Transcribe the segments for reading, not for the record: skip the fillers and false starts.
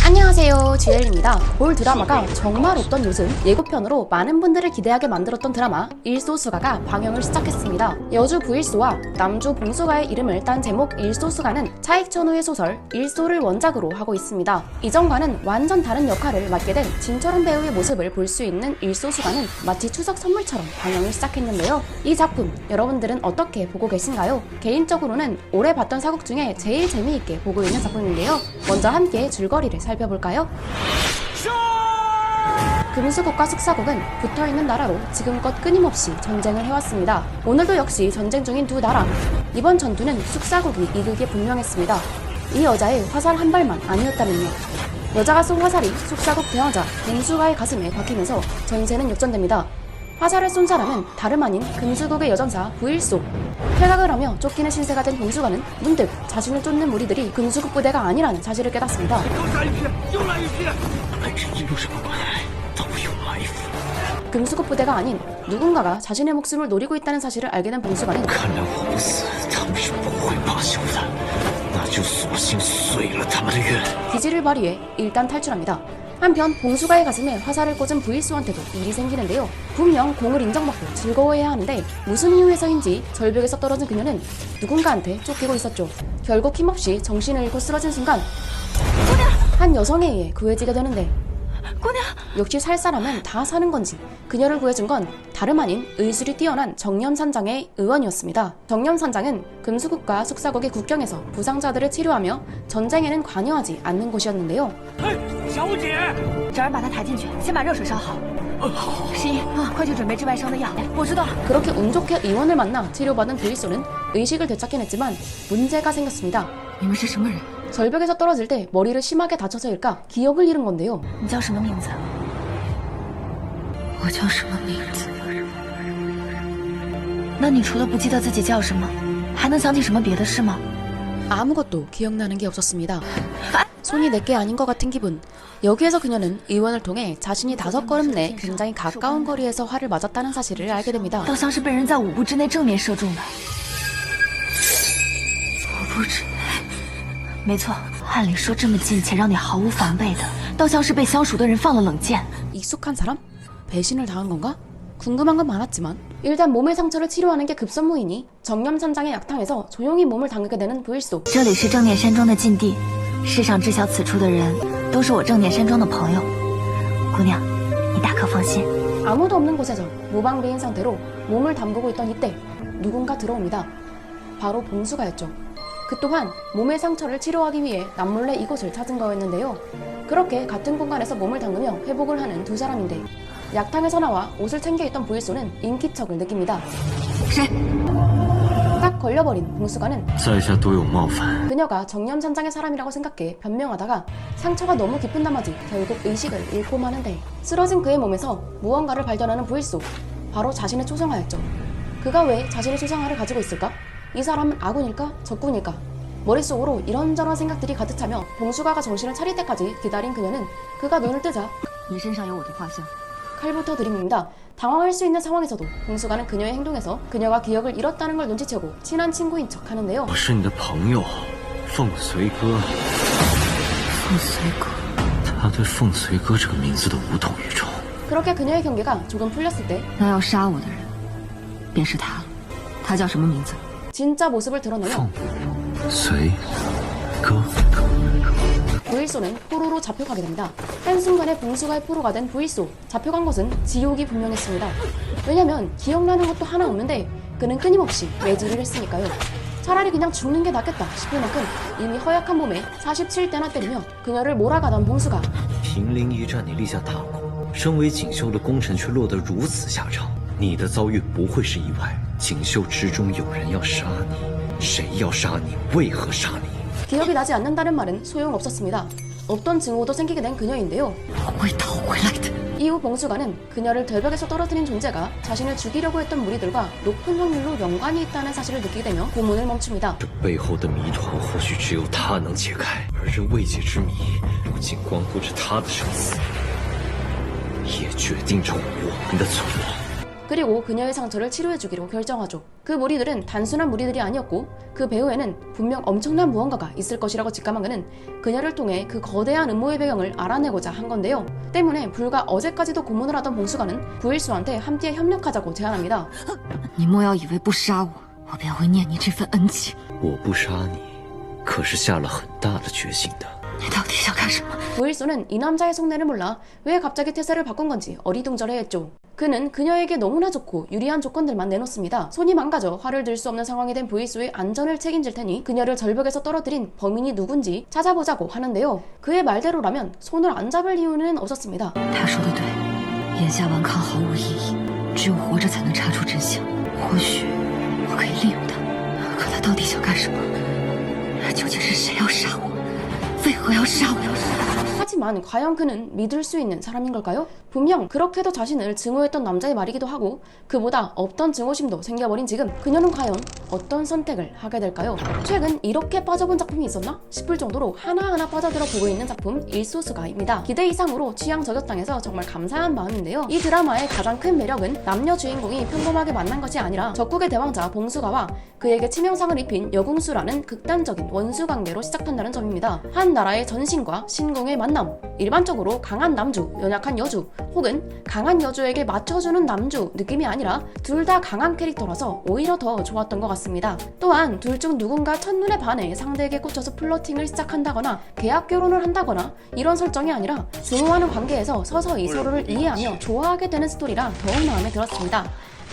안녕하세요, 주엘입니다. 볼 드라마가 정말 없던 요즘 예고편으로 많은 분들을 기대하게 만들었던 드라마 일소수가가 방영을 시작했습니다. 여주 부일소와 남주 봉수가의 이름을 딴 제목 일소수가는 차익천우의 소설 일소를 원작으로 하고 있습니다. 이전과는 완전 다른 역할을 맡게 된 진철원 배우의 모습을 볼 수 있는 일소수가는 마치 추석 선물처럼 방영을 시작했는데요. 이 작품 여러분들은 어떻게 보고 계신가요? 개인적으로는 올해 봤던 사극 중에 제일 재미있게 보고 있는 작품인데요. 먼저 함께 줄거리를 살펴볼까요? 금수국과 숙사국은 붙어있는 나라로 지금껏 끊임없이 전쟁을 해왔습니다. 오늘도 역시 전쟁 중인 두 나라. 이번 전투는 숙사국이 이득이 분명했습니다. 이 여자의 화살 한 발만 아니었다면요. 여자가 쏜 화살이 숙사국 대왕자 봉수가의 가슴에 박히면서 전세는 역전됩니다. 화살을 쏜 사람은 다름 아닌 금수국의 여전사 부일소. 퇴각을 하며 쫓기는 신세가 된 봉수가는 문득 자신을 쫓는 무리들이 금수국 부대가 아니라는 사실을 깨닫습니다. 금수국 부대가 아닌 누군가가 자신의 목숨을 노리고 있다는 사실을 알게 된 봉수가는 기지를 발휘해 일단 탈출합니다. 한편 봉수가의 가슴에 화살을 꽂은 부일소한테도 일이 생기는데요. 분명 공을 인정받고 즐거워해야 하는데 무슨 이유에서인지 절벽에서 떨어진 그녀는 누군가한테 쫓기고 있었죠. 결국 힘없이 정신을 잃고 쓰러진 순간 한 여성에 의해 구해지게 되는데 역시 살 사람은 다 사는 건지 그녀를 구해준 건 다름 아닌 의술이 뛰어난 정념산장의 의원이었습니다. 정념산장은 금수국과 숙사국의 국경에서 부상자들을 치료하며 전쟁에는 관여하지 않는 곳이었는데요. 找人把他抬进去，先把热水烧好。十一，快去准备治外伤的药。我知道。 그렇게 운 좋게 의원을 만나 치료받은 부일소는 의식을 되찾긴 했지만 문제가 생겼습니다. 你们是什么人？ 절벽에서 떨어질 때 머리를 심하게 다쳐서일까 기억을 잃은 건데요. 你叫什么名字？我叫什么名字？那你除了不记得自己叫什么，还能想起什么别的事吗？ 아무것도 기억나는 게 없었습니다. 손이 내게 아닌 것 같은 기분. 여기에서 그녀는 의원을 통해 자신이 5걸음 내 굉장히 가까운 거리에서 활을 맞았다는 사실을 알게 됩니다. 倒像是被人在5步之内正面射中的。5步之内，没错，按理说这么近且让你毫无防备的，倒像是被相熟的人放了冷箭。 익숙한 사람? 배신을 당한 건가? 궁금한 건 많았지만 일단 몸의 상처를 치료하는 게 급선무이니 정념산장의 약탕에서 조용히 몸을 담그게 되는 부일소. 这里是正念山庄的禁地，世上知晓此处的人都是我正念山庄的朋友。姑娘，你大可放心。 아무도 없는 곳에서 무방비인 상태로 몸을 담그고 있던 이때 누군가 들어옵니다. 바로 봉수가였죠. 그 또한 몸의 상처를 치료하기 위해 남몰래 이곳을 찾은 거였는데요. 그렇게 같은 공간에서 몸을 담그며 회복을 하는 두 사람인데 약탕에서 나와 옷을 챙겨있던 부일소는 인기척을 느낍니다. 딱 걸려버린 봉수가는 그녀가 정념산장의 사람이라고 생각해 변명하다가 상처가 너무 깊은 나머지 결국 의식을 잃고 마는데 쓰러진 그의 몸에서 무언가를 발견하는 부일소. 바로 자신의 초상화였죠. 그가 왜 자신의 초상화를 가지고 있을까? 이 사람은 아군일까? 적군일까? 머릿속으로 이런저런 생각들이 가득 차며 봉수가가 정신을 차릴 때까지 기다린 그녀는 그가 눈을 뜨자 칼부터 들이밉니다. 당황할 수 있는 상황에서도 봉수가는 그녀의 행동에서 그녀가 기억을 잃었다는 걸 눈치채고 친한 친구인 척 하는데요. 我是你的朋友，凤随哥。凤随哥，他对凤随哥这个名字的无动于衷。 그렇게 그녀의 경계가 조금 풀렸을 때 那要杀我的人便是他了。他叫什么名字？ 진짜 모습을 드러내며 随哥。 부일소는 포로로 잡혀가게 됩니다. 한순간에 봉수가의 포로가 된 부일소. 잡혀간 것은 지옥이 분명했습니다. 왜냐면 기억나는 것도 하나 없는데 그는 끊임없이 외질을 했으니까요. 차라리 그냥 죽는 게 낫겠다 싶을 만큼 이미 허약한 몸에 47대나 때리며 그녀를 몰아가던 봉수가 平陵一战你立下大功，身为锦绣的功臣却落得如此下场，你的遭遇不会是意外。锦绣之中有人要杀你，谁要杀你？为何杀你？ 기억이 나지 않는다는 말은 소용없었습니다. 없던 증오도 생기게 된 그녀인데요. 이후 봉수가는 그녀를 절벽에서 떨어뜨린 존재가 자신을 죽이려고 했던 무리들과 높은 확률로 연관이 있다는 사실을 느끼게 되며 고문을 멈춥니다. 这背后的谜团或许只有他能解开，而这未解之谜不仅关乎着他的生死，也决定着我们的存亡。 그리고 그녀의 상처를 치료해주기로 결정하죠. 그 무리들은 단순한 무리들이 아니었고 그 배후에는 분명 엄청난 무언가가 있을 것이라고 직감한 그는 그녀를 통해 그 거대한 음모의 배경을 알아내고자 한 건데요. 때문에 불과 어제까지도 고문을 하던 봉수가는 부일수한테 함께 협력하자고 제안합니다. 你莫要以为不杀我，我便会念你这份恩情。我不杀你，可是下了很大的决心的。 你到底想干什么？ 부일수는 이 남자의 속내를 몰라 왜 갑자기 태세를 바꾼 건지 어리둥절해했죠. 그는 그녀에게 너무나 좋고 유리한 조건들만 내놓습니다. 손이 망가져 화를 들 수 없는 상황이 된 부일수의 안전을 책임질 테니 그녀를 절벽에서 떨어뜨린 범인이 누군지 찾아보자고 하는데요. 그의 말대로라면 손을 안 잡을 이유는 없었습니다. 他说的对，眼下顽抗毫无意义，只有活着才能查出真相。或许我可以利用他，可他到底想干什么？究竟是谁要杀我？为何要杀我？ 하지만 과연 그는 믿을 수 있는 사람인 걸까요? 분명 그렇게도 자신을 증오했던 남자의 말이기도 하고 그보다 없던 증오심도 생겨버린 지금 그녀는 과연 어떤 선택을 하게 될까요? 최근 이렇게 빠져본 작품이 있었나 싶을 정도로 하나하나 빠져들어 보고 있는 작품 일소수가입니다. 기대 이상으로 취향 저격당해서 정말 감사한 마음인데요. 이 드라마의 가장 큰 매력은 남녀 주인공이 평범하게 만난 것이 아니라 적국의 대왕자 봉수가와 그에게 치명상을 입힌 여궁수라는 극단적인 원수 관계로 시작한다는 점입니다. 한 나라의 전신과 신궁의 만남, 일반적으로 강한 남주, 연약한 여주 혹은 강한 여주에게 맞춰주는 남주 느낌이 아니라 둘 다 강한 캐릭터라서 오히려 더 좋았던 것 같습니다. 또한 둘 중 누군가 첫눈에 반해 상대에게 꽂혀서 플러팅을 시작한다거나 계약 결혼을 한다거나 이런 설정이 아니라 증오하는 관계에서 서서히 서로를 이해하며 좋아하게 되는 스토리라 더욱 마음에 들었습니다.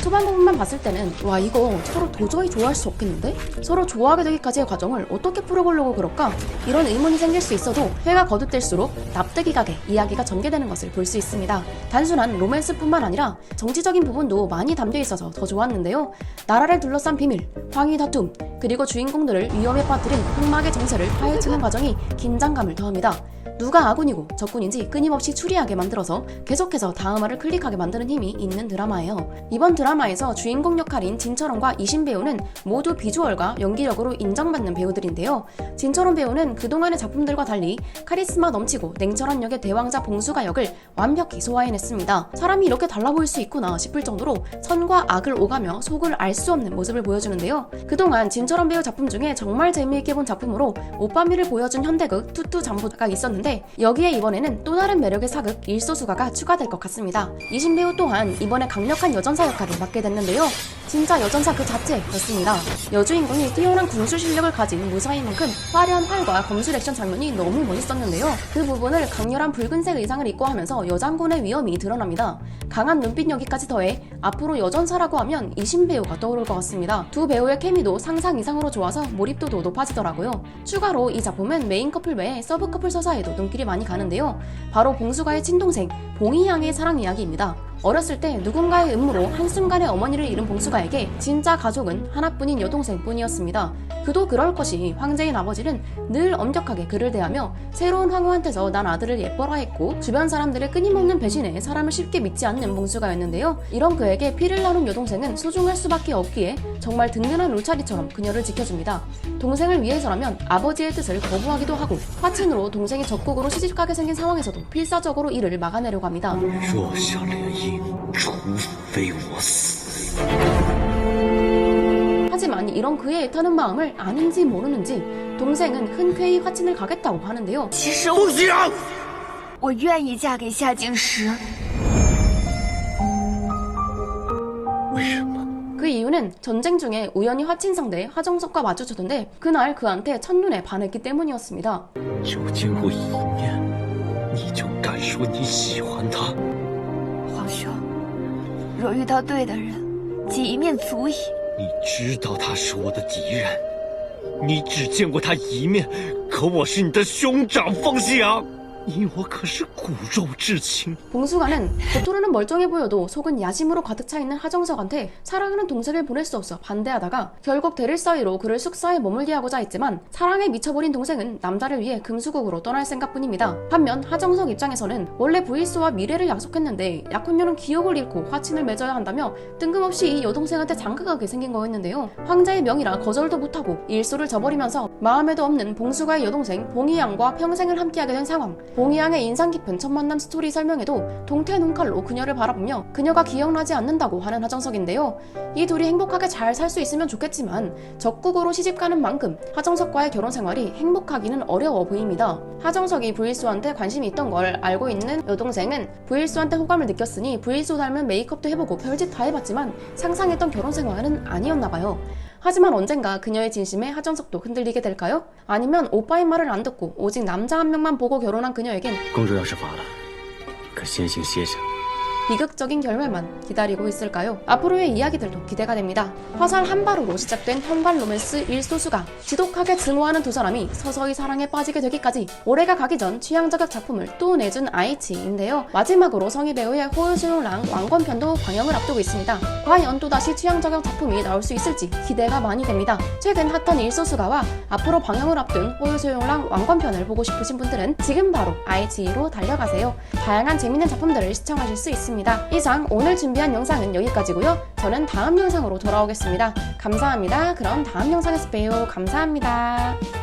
초반 부분만 봤을 때는 와 이거 서로 도저히 좋아할 수 없겠는데? 서로 좋아하게 되기까지의 과정을 어떻게 풀어보려고 그럴까? 이런 의문이 생길 수 있어도 회가 거듭될수록 납득이 가게 이야기가 전개되는 것을 볼 수 있습니다. 단순한 로맨스뿐만 아니라 정치적인 부분도 많이 담겨 있어서 더 좋았는데요. 나라를 둘러싼 비밀, 황위 다툼, 그리고 주인공들을 위험에 빠뜨린 흑막의 정세를 파헤치는 과정이 긴장감을 더합니다. 누가 아군이고 적군인지 끊임없이 추리하게 만들어서 계속해서 다음화를 클릭하게 만드는 힘이 있는 드라마예요. 이번 드라마에서 주인공 역할인 진철원과 이신 배우는 모두 비주얼과 연기력으로 인정받는 배우들인데요. 진철원 배우는 그동안의 작품들과 달리 카리스마 넘치고 냉철한 역의 대왕자 봉수가 역을 완벽히 소화해냈습니다. 사람이 이렇게 달라 보일 수 있구나 싶을 정도로 선과 악을 오가며 속을 알 수 없는 모습을 보여주는데요. 그동안 진철원 배우 작품 중에 정말 재미있게 본 작품으로 오빠미를 보여준 현대극 투투잠보가 있었는데 여기에 이번에는 또 다른 매력의 사극 일소수가가 추가될 것 같습니다. 이신 배우 또한 이번에 강력한 여전사 역할을 맡게 됐는데요. 진짜 여전사 그 자체였습니다. 여주인공이 뛰어난 군술 실력을 가진 무사인 만큼 화려한 활과 검술 액션 장면이 너무 멋있었는데요. 그 부분을 강렬한 붉은색 의상을 입고 하면서 여장군의 위험이 드러납니다. 강한 눈빛 연기까지 더해 앞으로 여전사라고 하면 이신 배우가 떠오를 것 같습니다. 두 배우의 케미도 상상 이상으로 좋아서 몰입도도 높아지더라고요. 추가로 이 작품은 메인 커플 외에 서브 커플 서사에도 눈길이 많이 가는데요. 바로 봉수가의 친동생 봉이양의 사랑 이야기입니다. 어렸을 때 누군가의 음모로 한순간에 어머니를 잃은 봉수가에게 진짜 가족은 하나뿐인 여동생뿐이었습니다. 그도 그럴 것이 황제인 아버지는 늘 엄격하게 그를 대하며 새로운 황후한테서 난 아들을 예뻐라 했고 주변 사람들의 끊임없는 배신에 사람을 쉽게 믿지 않는 봉수가였는데요. 이런 그에게 피를 나눈 여동생은 소중할 수밖에 없기에 정말 든든한 울차리처럼 그녀를 지켜줍니다. 동생을 위해서라면 아버지의 뜻을 거부하기도 하고 화친으로 동생이 적국으로 시집가게 생긴 상황에서도 필사적으로 이를 막아내려고 합니다. 若想联姻，除非我死。 하지만 이런 그의 애타는 마음을 아는지 모르는지 동생은 흔쾌히 화친을 가겠다고 하는데요. 其实我愿意嫁给夏景时。为什么？ 그 이유는 전쟁 중에 우연히 화친 상대 화정석과 마주쳤는데 그날 그한테 첫눈에 반했기 때문이었습니다. 就见过一面，你就敢说你喜欢他？ 皇兄，若遇到对的人，见一面足矣。 你知道他是我的敌人，你只见过他一面，可我是你的兄长方夕阳，你我可是骨肉至亲。 봉수가는 겉으로는 멀쩡해 보여도 속은 야심으로 가득 차 있는 하정석한테 사랑하는 동생을 보낼 수 없어 반대하다가 결국 대릴 사이로 그를 숙사에 머물게 하고자 했지만 사랑에 미쳐버린 동생은 남자를 위해 금수국으로 떠날 생각뿐입니다. 반면 하정석 입장에서는 원래 부일수와 미래를 약속했는데 약혼녀는 기억을 잃고 화친을 맺어야 한다며 뜬금없이 이 여동생한테 장가가게 생긴 거였는데요. 황제의 명이라 거절도 못하고 일소를 저버리면서 마음에도 없는 봉수가의 여동생 봉이양과 평생을 함께하게 된 상황. 봉이양의 인상 깊은 첫 만남 스토리 설명에도 동태 눈칼로 그녀를 바라보며 그녀가 기억나지 않는다고 하는 하정석인데요. 이 둘이 행복하게 잘 살 수 있으면 좋겠지만 적국으로 시집가는 만큼 하정석과의 결혼 생활이 행복하기는 어려워 보입니다. 하정석이 부일소한테 관심이 있던 걸 알고 있는 여동생은 부일소한테 호감을 느꼈으니 부일소 닮은 메이크업도 해보고 별짓 다 해봤지만 상상했던 결혼 생활은 아니었나봐요. 하지만 언젠가 그녀의 진심에 하정석도 흔들리게 될까요? 아니면 오빠의 말을 안 듣고 오직 남자 한 명만 보고 결혼한 그녀에겐 公主要是乏了，可先行歇下。 비극적인 결말만 기다리고 있을까요? 앞으로의 이야기들도 기대가 됩니다. 화살 한 발으로 시작된 현관 로맨스 일소수가 지독하게 증오하는 두 사람이 서서히 사랑에 빠지게 되기까지 올해가 가기 전 취향 저격 작품을 또 내준 아이치인데요. 마지막으로 성희 배우의 호요수용랑 왕권편도 방영을 앞두고 있습니다. 과연 또다시 취향 저격 작품이 나올 수 있을지 기대가 많이 됩니다. 최근 핫한 일소수가와 앞으로 방영을 앞둔 호요수용랑 왕권편을 보고 싶으신 분들은 지금 바로 아이치로 달려가세요. 다양한 재밌는 작품들을 시청하실 수 있습니다. 이상 오늘 준비한 영상은 여기까지고요. 저는 다음 영상으로 돌아오겠습니다. 감사합니다. 그럼 다음 영상에서 봬요. 감사합니다.